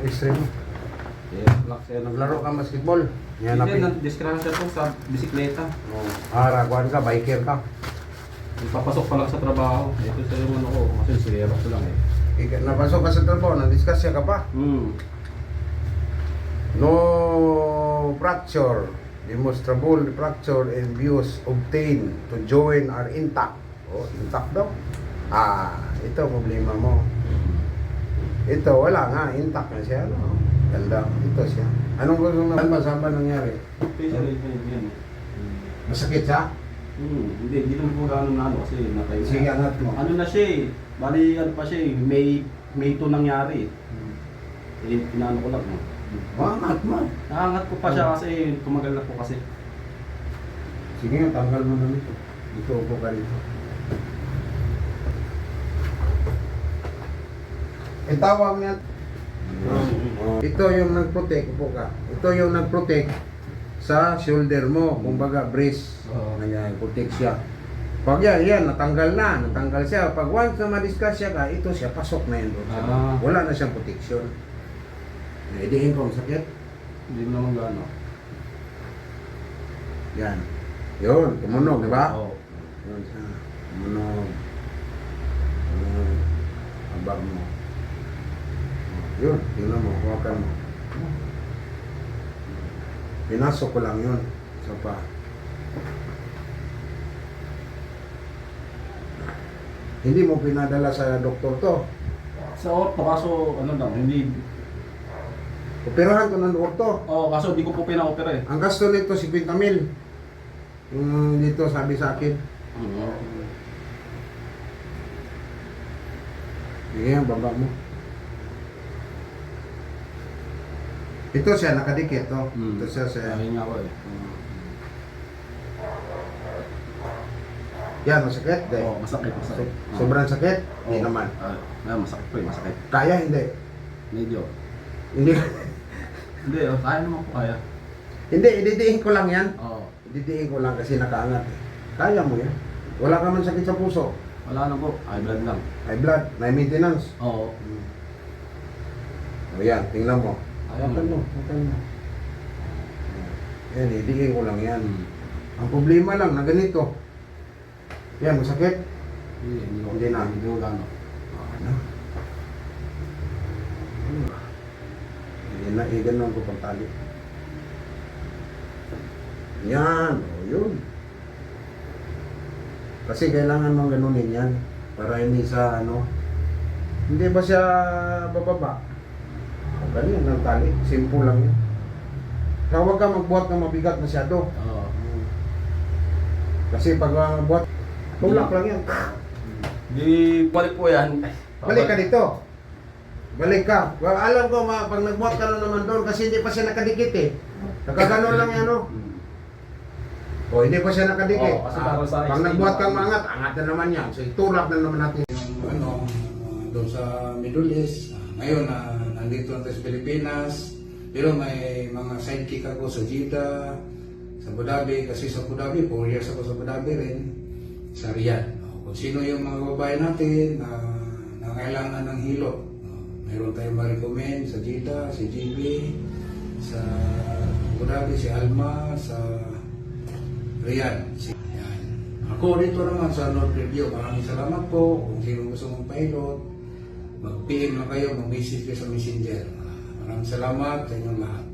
x-ray mo. Yes, black sir. Naglaro ka basketball. Yan Hindi, na. disgrasya po sa bisikleta. Raguan ka, biker ka. Papasok pa lang sa trabaho. Ito sa yung ano ko, kasi sirero ko lang eh. Napasok ka sa trabaho, nag-discuss ka pa. No fracture, demonstrable fracture and views obtained to join are intact. Oh, intact daw. Ito problema mo. Ito, wala nga, intact na siya. No? Ganda, ito siya. Anong gusto mo naman saan ba nangyari? Facial yan. Masakit siya? Hindi naman po gano'n na ano kasi natayo. Sige, angat mo. Ano na siya eh. Bali, ano pa siya eh. May 2 nangyari eh. Inaano ko lang. Angat mo. Nakangat ko pa siya kasi tumagal na po kasi. Sige nga, tanggal mo na nito. Dito upo ka rito. Tawag niya. Ito yung nag-protect, upo ka. Ito yung nag-protect sa shoulder mo. Kumbaga, brace. Ganyan, protect siya. Pag yan, natanggal siya. Pag once na ma-discuss siya ka, ito siya, pasok na yun doon. Wala na siyang protection. Idihin ko ang sakit. Hindi naman gano'n. Yan. Yun, tumunog, di ba? Oo. Yun siya. Tumunog. Abak mo. Yun, tingnan mo, hawakan mo. Pinasok ko lang yun. Isa pa. Hindi mo pinadala sa doktor to. Sa orto, kaso ano lang, hindi. Operahan ko ng doktor. Oo, kaso di ko po pina-opera eh. Ang gasto nito, 50,000. Yung dito, sabi sa akin. Sige, ang baba mo. Ito siya, nakadikit, oh. Ito siya, Ayun nga ko eh. Yan, masakit? Oo, masakit. Sobrang sakit? Hindi naman. Masakit po eh, masakit. Kaya, hindi. Medyo. Hindi. Hindi, kaya naman po kaya. Hindi, ididiin ko lang yan. Oo. Ididiin ko lang kasi nakaangat. Kaya mo yan. Wala ka man sakit sa puso. Wala na po, high blood lang. High blood, may maintenance. Oo. O yan, tingnan mo. Hawakan mo. Yan, ididiin ko lang yan. Ang problema lang na ganito. Yan, masakit. Hindi na. Hindi ko gano'n. Ano? Yan na, ganun ko pagtali. Yan, o yun. Kasi kailangan mong ganunin yan para hindi sa ano. Hindi ba siya bababa? O ganyan ng tali, simple lang yan. Kaya huwag ka magbuhat ng mabigat masyado. Oo. Kasi pag magbuhat, tulak lang yan. Di balik po yan. Balik ka dito. Balik ka. Well, alam ko, pag nagbuhat ka na naman doon, kasi hindi pa siya nakadikit eh. Nakaganon lang yan, no? O, hindi pa siya nakadikit. Oo, kasi para sa Pag nagbuhat kang mangat, angat na naman yan. So, itulak na naman natin. Ano, doon sa Middle East. Ngayon, nandito na tayo sa Pilipinas. Pero may mga sidekick ako sa Jeddah, sa Abu Dhabi. Kasi sa Abu Dhabi, 4 years ako sa Abu Dhabi rin. Sa Riyadh. Kung sino yung mga babae natin na kailangan ng hilot. Meron tayong ma-recommend sa Jeddah, si GB, sa Abu Dhabi, si Alma, sa Riyadh. Yan. Ako dito naman sa North Review. Maraming salamat po. Kung sino gusto mong pilot, mag-PM lang kayo, mag-message kayo sa Messenger. Maraming salamat sa inyong lahat.